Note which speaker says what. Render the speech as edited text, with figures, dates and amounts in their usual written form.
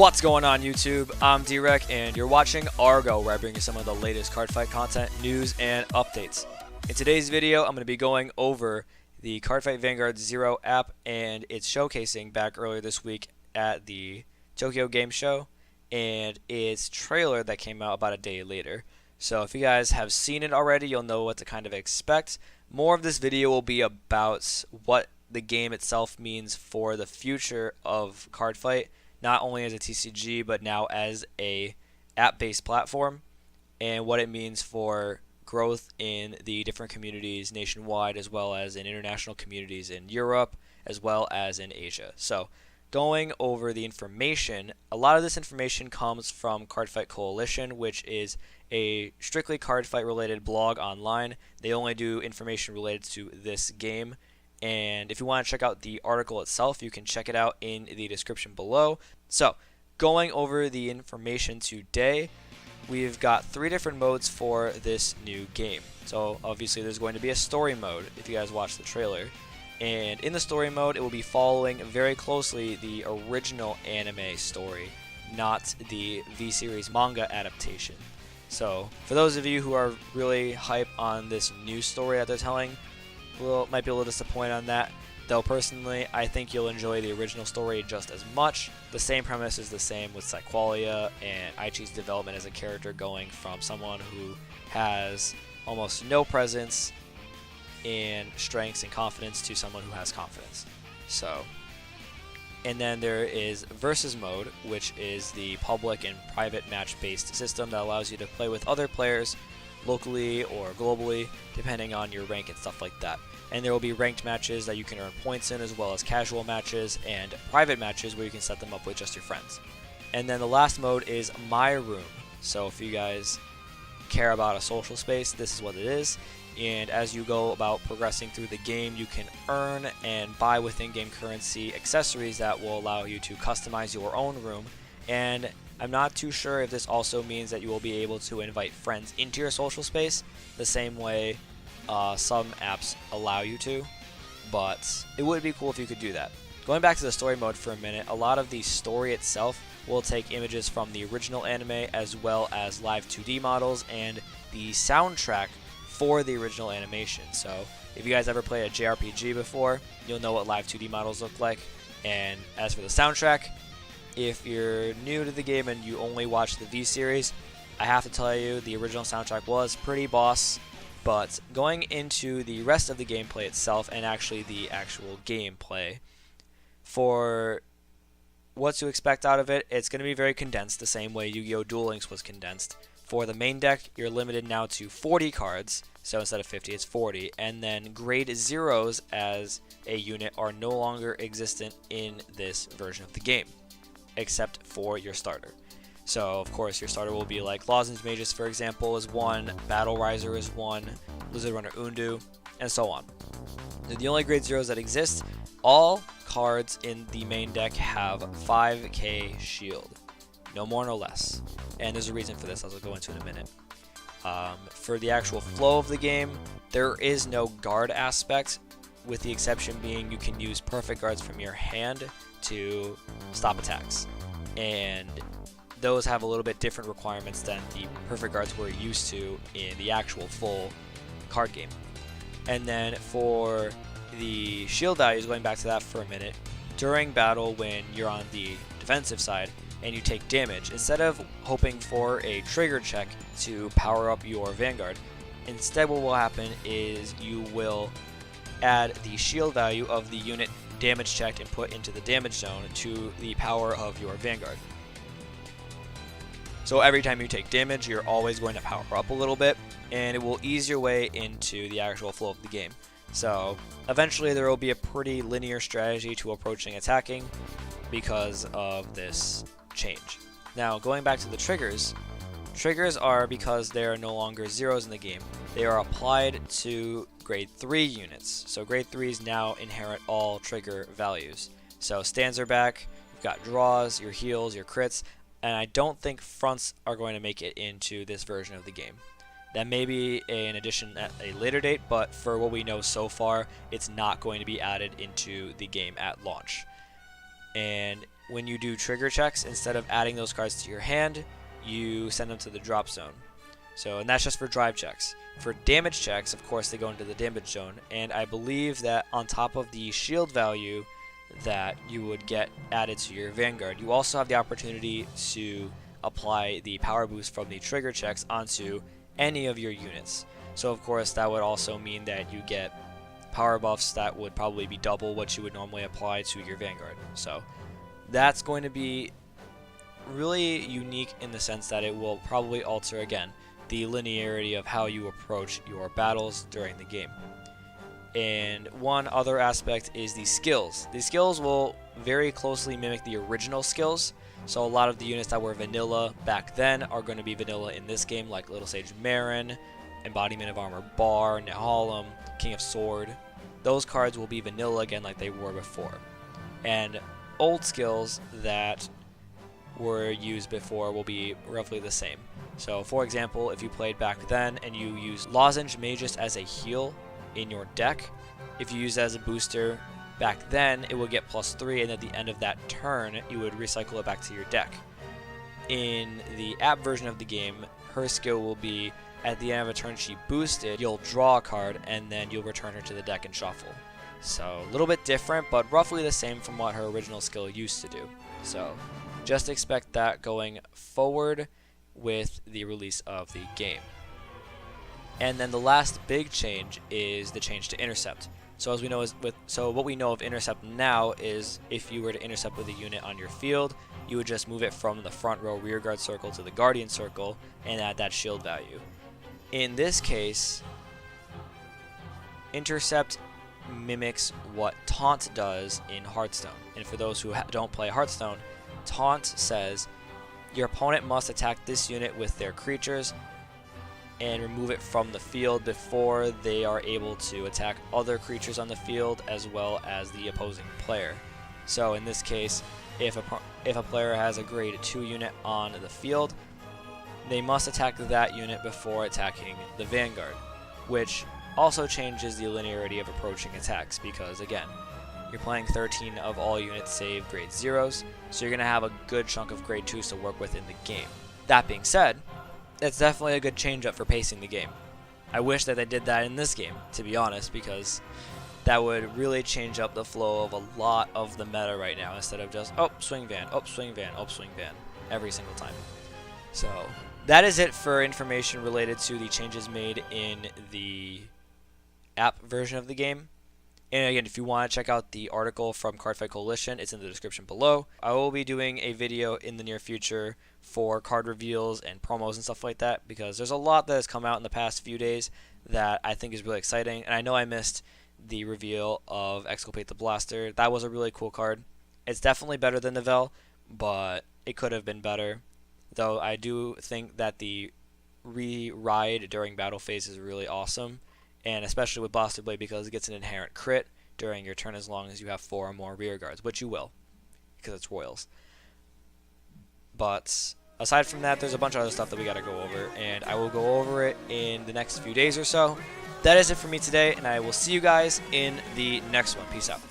Speaker 1: What's going on YouTube? I'm D-Rec and you're watching Argo, where I bring you some of the latest Cardfight content, news, and updates. In today's video, I'm going to be going over the Cardfight Vanguard 0 app and its showcasing back earlier this week at the Tokyo Game Show and its trailer that came out about a day later. So if you guys have seen it already, you'll know what to kind of expect. More of this video will be about what the game itself means for the future of Cardfight, not only as a TCG but now as a app-based platform, and what it means for growth in the different communities nationwide, as well as in international communities in Europe, as well as in Asia. So going over the information, a lot of this information comes from Cardfight Coalition, which is a strictly Cardfight related blog online. They only do information related to this game. And if you want to check out the article itself, you can check it out in the description below. So, going over the information today, we've got 3 different modes for this new game. So, obviously there's going to be a story mode if you guys watch the trailer. And in the story mode, it will be following very closely the original anime story, not the V-Series manga adaptation. So, for those of you who are really hype on this new story that they're telling, might be a little disappointed on that, though personally I think you'll enjoy the original story just as much. The same premise is the same with Psyqualia and Aichi's development as a character, going from someone who has almost no presence in strengths and confidence to someone who has confidence. So, and then there is versus mode, which is the public and private match based system that allows you to play with other players locally or globally, depending on your rank and stuff like that. And there will be ranked matches that you can earn points in, as well as casual matches and private matches where you can set them up with just your friends. And then the last mode is My Room. So if you guys care about a social space, this is what it is. And as you go about progressing through the game, you can earn and buy within game currency accessories that will allow you to customize your own room. And I'm not too sure if this also means that you will be able to invite friends into your social space the same way some apps allow you to, but it would be cool if you could do that. Going back to the story mode for a minute, a lot of the story itself will take images from the original anime, as well as live 2D models and the soundtrack for the original animation. So if you guys ever played a JRPG before, you'll know what live 2D models look like. And as for the soundtrack, if you're new to the game and you only watch the V-Series, I have to tell you the original soundtrack was pretty boss. But going into the rest of the gameplay itself, and actually the actual gameplay, for what to expect out of it, it's going to be very condensed, the same way Yu-Gi-Oh! Duel Links was condensed. For the main deck, you're limited now to 40 cards, so instead of 50, it's 40. And then grade zeros as a unit are no longer existent in this version of the game, except for your starter. So, of course, your starter will be like Lozenge Magus, for example, is 1, Battle Riser is 1, Lizard Runner Undu, and so on. The only grade zeros that exist, all cards in the main deck have 5k shield. No more, no less. And there's a reason for this, as I'll go into in a minute. For the actual flow of the game, there is no guard aspect, with the exception being you can use perfect guards from your hand to stop attacks. And those have a little bit different requirements than the perfect guards we're used to in the actual full card game. And then for the shield values, going back to that for a minute, during battle when you're on the defensive side and you take damage, instead of hoping for a trigger check to power up your Vanguard, instead what will happen is you will add the shield value of the unit damage checked and put into the damage zone to the power of your Vanguard. So every time you take damage, you're always going to power up a little bit, and it will ease your way into the actual flow of the game. So eventually there will be a pretty linear strategy to approaching attacking because of this change. Now, going back to the triggers, triggers are, because they are no longer zeros in the game, they are applied to grade 3 units. So grade 3s now inherit all trigger values. So stands are back, you've got draws, your heals, your crits, and I don't think fronts are going to make it into this version of the game. That may be an addition at a later date, but for what we know so far, it's not going to be added into the game at launch. And when you do trigger checks, instead of adding those cards to your hand, you send them to the drop zone. So, and that's just for drive checks. For damage checks, of course, they go into the damage zone, and I believe that on top of the shield value that you would get added to your Vanguard, you also have the opportunity to apply the power boost from the trigger checks onto any of your units. So of course that would also mean that you get power buffs that would probably be double what you would normally apply to your Vanguard. So that's going to be really unique in the sense that it will probably alter, again, the linearity of how you approach your battles during the game. And one other aspect is the skills. The skills will very closely mimic the original skills. So a lot of the units that were vanilla back then are going to be vanilla in this game, like Little Sage Marin, Embodiment of Armor Bar, Nehalem, King of Sword. Those cards will be vanilla again like they were before. And old skills that were used before will be roughly the same. So for example, if you played back then and you used Lozenge Magus as a heal in your deck, if you use it as a booster back then, it would get +3, and at the end of that turn you would recycle it back to your deck. In the app version of the game, her skill will be at the end of a turn she boosted, you'll draw a card and then you'll return her to the deck and shuffle. So a little bit different, but roughly the same from what her original skill used to do. So just expect that going forward with the release of the game. And then the last big change is the change to Intercept. So as we know, what we know of Intercept now is if you were to intercept with a unit on your field, you would just move it from the front row rearguard circle to the guardian circle and add that shield value. In this case, Intercept mimics what Taunt does in Hearthstone. And for those who don't play Hearthstone, Taunt says your opponent must attack this unit with their creatures and remove it from the field before they are able to attack other creatures on the field as well as the opposing player. So in this case, if a player has a grade 2 unit on the field, they must attack that unit before attacking the Vanguard, which also changes the linearity of approaching attacks because, again, you're playing 13 of all units save grade 0s, so you're going to have a good chunk of grade 2s to work with in the game. That being said, it's definitely a good change up for pacing the game. I wish that they did that in this game, to be honest, because that would really change up the flow of a lot of the meta right now instead of just, oh, swing van, oh, swing van, oh, swing van, every single time. So that is it for information related to the changes made in the app version of the game. And again, if you want to check out the article from Cardfight Coalition, it's in the description below. I will be doing a video in the near future for card reveals and promos and stuff like that, because there's a lot that has come out in the past few days that I think is really exciting. And I know I missed the reveal of Exculpate the Blaster. That was a really cool card. It's definitely better than the Vel, but it could have been better. Though I do think that the re-ride during battle phase is really awesome. And especially with Blaster Blade, because it gets an inherent crit during your turn as long as you have 4 or more rear guards, which you will, because it's Royals. But aside from that, there's a bunch of other stuff that we got to go over, and I will go over it in the next few days or so. That is it for me today, and I will see you guys in the next one. Peace out.